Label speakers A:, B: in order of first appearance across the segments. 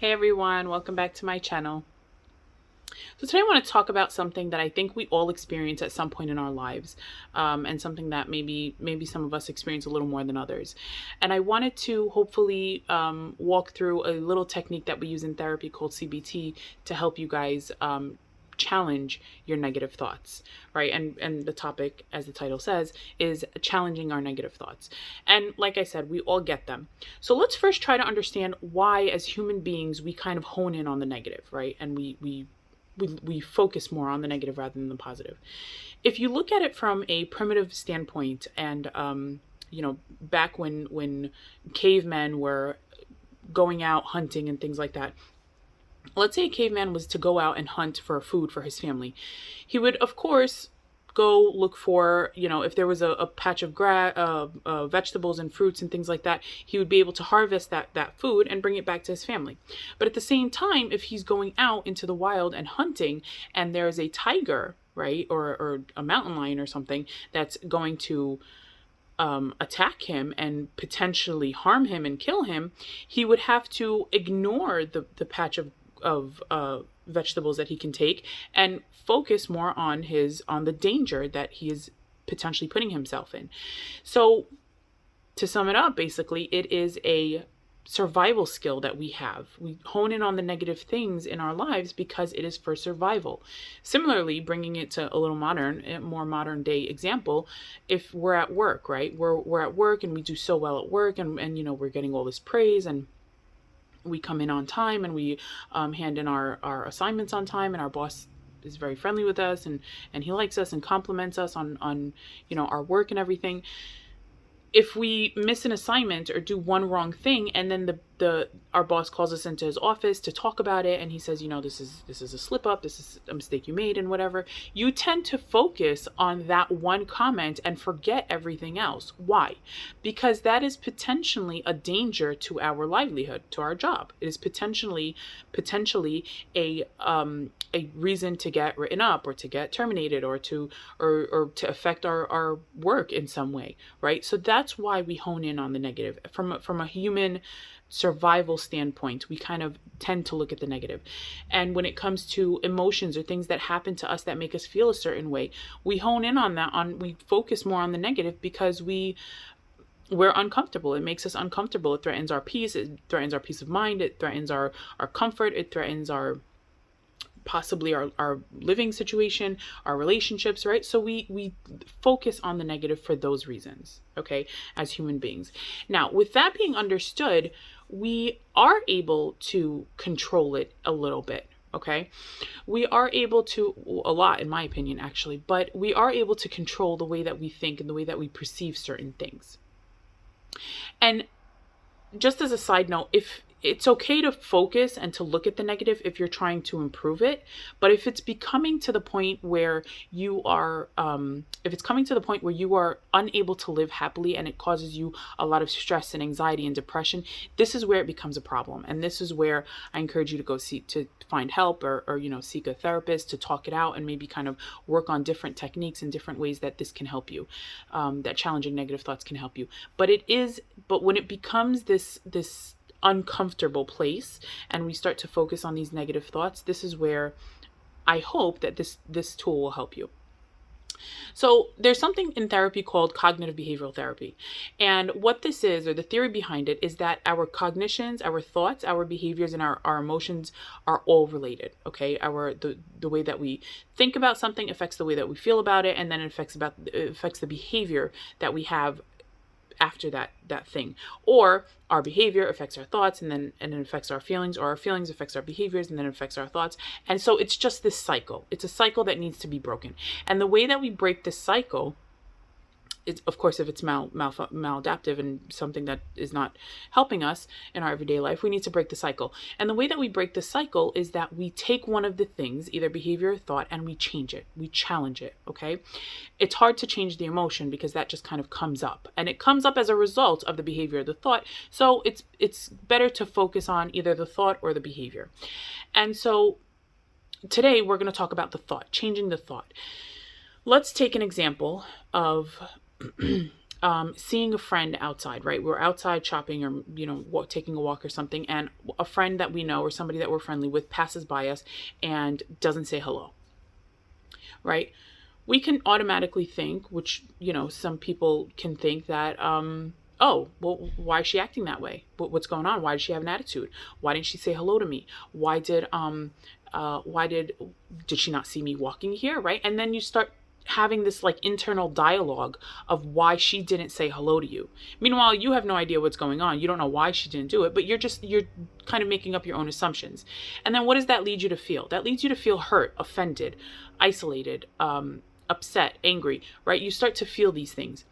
A: Hey everyone, welcome back to my channel. So today I want to talk about something that I think we all experience at some point in our lives, and something that maybe some of us experience a little more than others. And I wanted to hopefully walk through a little technique that we use in therapy called CBT to help you guys challenge your negative thoughts, right? And the topic, as the title says, is challenging our negative thoughts. And like I said, we all get them. So let's first try to understand why, as human beings, we kind of hone in on the negative, right? And we focus more on the negative rather than the positive. If you look at it from a primitive standpoint, and back when cavemen were going out hunting and things like that, let's say a caveman was to go out and hunt for food for his family. He would, of course, go look for, if there was a patch of grass, vegetables and fruits and things like that, he would be able to harvest that food and bring it back to his family. But at the same time, if he's going out into the wild and hunting and there's a tiger, right, or a mountain lion or something that's going to attack him and potentially harm him and kill him, he would have to ignore the patch of vegetables that he can take and focus more on the danger that he is potentially putting himself in. So to sum it up, basically, it is a survival skill that we have. We hone in on the negative things in our lives because it is for survival. Similarly, bringing it to a little more modern day example, if we're at work, right? We're at work and we do so well at work, and we're getting all this praise, and we come in on time, and we hand in our assignments on time, and our boss is very friendly with us, and he likes us and compliments us on our work and everything. If we miss an assignment or do one wrong thing, and then our boss calls us into his office to talk about it, and he says, this is a slip up, this is a mistake you made and whatever, you tend to focus on that one comment and forget everything else. Why? Because that is potentially a danger to our livelihood, to our job. It is potentially a reason to get written up or to get terminated or to affect our work in some way, right? So that's why we hone in on the negative. From a human survival standpoint, we kind of tend to look at the negative. And when it comes to emotions or things that happen to us that make us feel a certain way, we hone in on we focus more on the negative because we're uncomfortable. It makes us uncomfortable. It threatens our peace. It threatens our peace of mind. It threatens our comfort. It threatens possibly our living situation, our relationships, right? So we focus on the negative for those reasons, okay, as human beings. Now, with that being understood, we are able to control it a little bit, okay? We are able to, a lot in my opinion actually, but we are able to control the way that we think and the way that we perceive certain things. And just as a side note, if it's okay to focus and to look at the negative if you're trying to improve it. But if it's becoming to the point where you are, unable to live happily and it causes you a lot of stress and anxiety and depression, this is where it becomes a problem. And this is where I encourage you to go to find help or seek a therapist to talk it out and maybe kind of work on different techniques and different ways that this can help you, that challenging negative thoughts can help you. But when it becomes this uncomfortable place and we start to focus on these negative thoughts, this is where I hope that this tool will help you. So there's something in therapy called cognitive behavioral therapy. And what this is, or the theory behind it, is that our cognitions, our thoughts, our behaviors, and our emotions are all related. Okay. The way that we think about something affects the way that we feel about it, and then it affects the behavior that we have after that thing. Or our behavior affects our thoughts, and then it affects our feelings, or our feelings affects our behaviors, and then it affects our thoughts. And so it's just this cycle. It's a cycle that needs to be broken. And the way that we break this cycle, it's, of course, if it's maladaptive and something that is not helping us in our everyday life, we need to break the cycle. And the way that we break the cycle is that we take one of the things, either behavior or thought, and we change it. We challenge it, okay? It's hard to change the emotion because that just kind of comes up. And it comes up as a result of the behavior or the thought. So it's better to focus on either the thought or the behavior. And so today we're going to talk about the thought, changing the thought. Let's take an example of seeing a friend outside, right? We're outside shopping or, taking a walk or something, and a friend that we know or somebody that we're friendly with passes by us and doesn't say hello, right? We can automatically think, which, some people can think that, oh, well, why is she acting that way? What's going on? Why does she have an attitude? Why didn't she say hello to me? Why did she not see me walking here? Right. And then you start having this like internal dialogue of why she didn't say hello to you. Meanwhile, you have no idea what's going on. You don't know why she didn't do it, but you're kind of making up your own assumptions. And then what does that lead you to feel? That leads you to feel hurt, offended, isolated, upset, angry, right? You start to feel these things.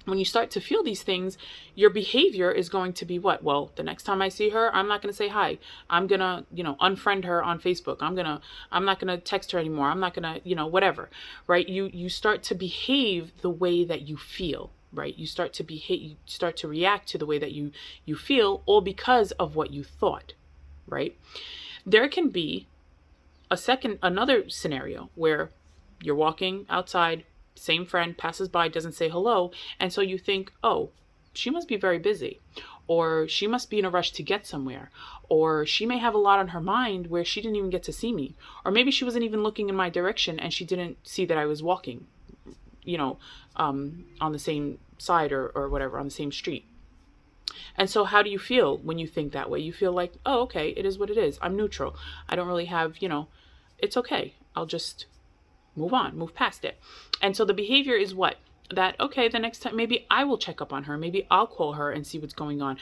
A: When you start to feel these things, your behavior is going to be what? Well, the next time I see her, I'm not going to say hi. I'm going to, unfriend her on Facebook. I'm not going to text her anymore. I'm not going to, whatever, right? You start to behave the way that you feel, right? You start to react to the way that you feel, all because of what you thought, right? There can be another scenario where you're walking outside, same friend passes by, doesn't say hello, and so you think, oh, she must be very busy, or she must be in a rush to get somewhere, or she may have a lot on her mind where she didn't even get to see me, or maybe she wasn't even looking in my direction and she didn't see that I was walking, on the same side or whatever, on the same street. And so how do you feel when you think that way? You feel like, oh, okay, it is what it is. I'm neutral. I don't really have, it's okay. I'll just move on, move past it. And so the behavior is what? That, okay, the next time, maybe I will check up on her. Maybe I'll call her and see what's going on,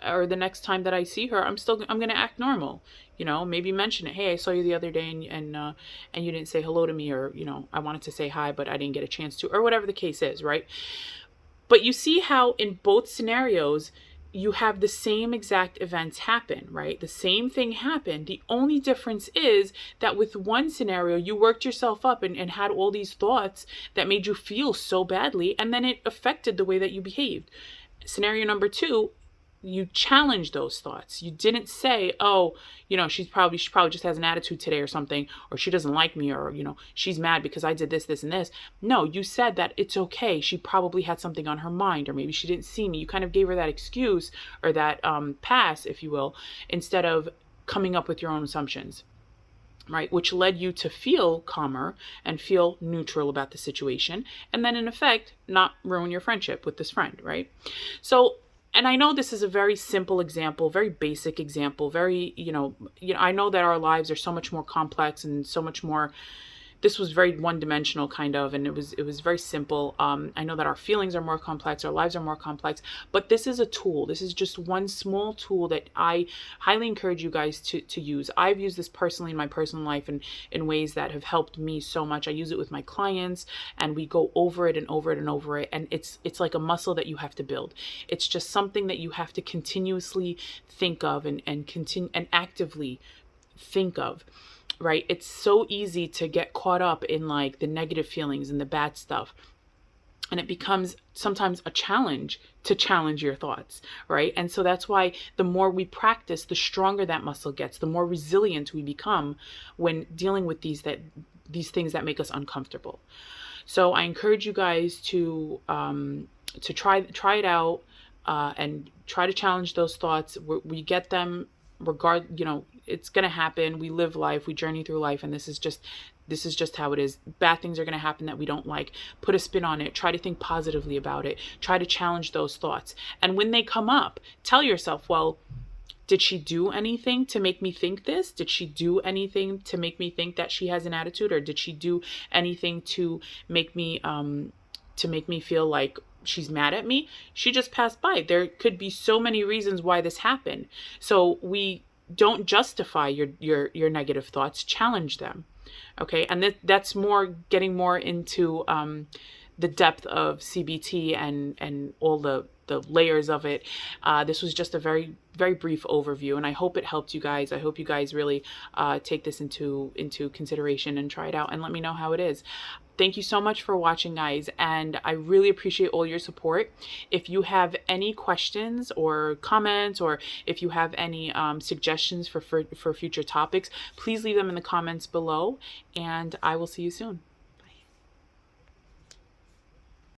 A: or the next time that I see her, I'm going to act normal, maybe mention it. Hey, I saw you the other day and you didn't say hello to me, or, I wanted to say hi, but I didn't get a chance to, or whatever the case is, right? But you see how in both scenarios, you have the same exact events happen, right? The same thing happened. The only difference is that with one scenario, you worked yourself up and had all these thoughts that made you feel so badly, and then it affected the way that you behaved. Scenario number 2, you challenged those thoughts. You didn't say, oh, she probably just has an attitude today or something, or she doesn't like me, or, she's mad because I did this, this, and this. No, you said that it's okay. She probably had something on her mind, or maybe she didn't see me. You kind of gave her that excuse or that pass, if you will, instead of coming up with your own assumptions, right? Which led you to feel calmer and feel neutral about the situation. And then in effect, not ruin your friendship with this friend, right? So, and I know this is a very simple example, very basic example, very, I know that our lives are so much more complex and so much more, this was very one-dimensional kind of, and it was very simple. I know that our feelings are more complex, our lives are more complex, but this is a tool. This is just one small tool that I highly encourage you guys to use. I've used this personally in my personal life and in ways that have helped me so much. I use it with my clients, and we go over it and over it and over it, and it's like a muscle that you have to build. It's just something that you have to continuously think of and continue and actively think of. Right? It's so easy to get caught up in like the negative feelings and the bad stuff. And it becomes sometimes a challenge to challenge your thoughts, right? And so that's why the more we practice, the stronger that muscle gets, the more resilient we become when dealing with these things that make us uncomfortable. So I encourage you guys to try it out and try to challenge those thoughts. We get them it's going to happen. We live life, we journey through life, and this is just how it is. Bad things are going to happen that we don't like. Put a spin on it. Try to think positively about it. Try to challenge those thoughts. And when they come up, tell yourself, well, did she do anything to make me think this? Did she do anything to make me think that she has an attitude? Or did she do anything to make me feel like she's mad at me? She just passed by. There could be so many reasons why this happened. So we don't justify your negative thoughts, challenge them. Okay. And that's getting more into the depth of CBT and all the layers of it. This was just a very, very brief overview, and I hope it helped you guys. I hope you guys really take this into consideration and try it out and let me know how it is. Thank you so much for watching, guys, and I really appreciate all your support. If you have any questions or comments, or if you have any suggestions for future topics, please leave them in the comments below, and I will see you soon.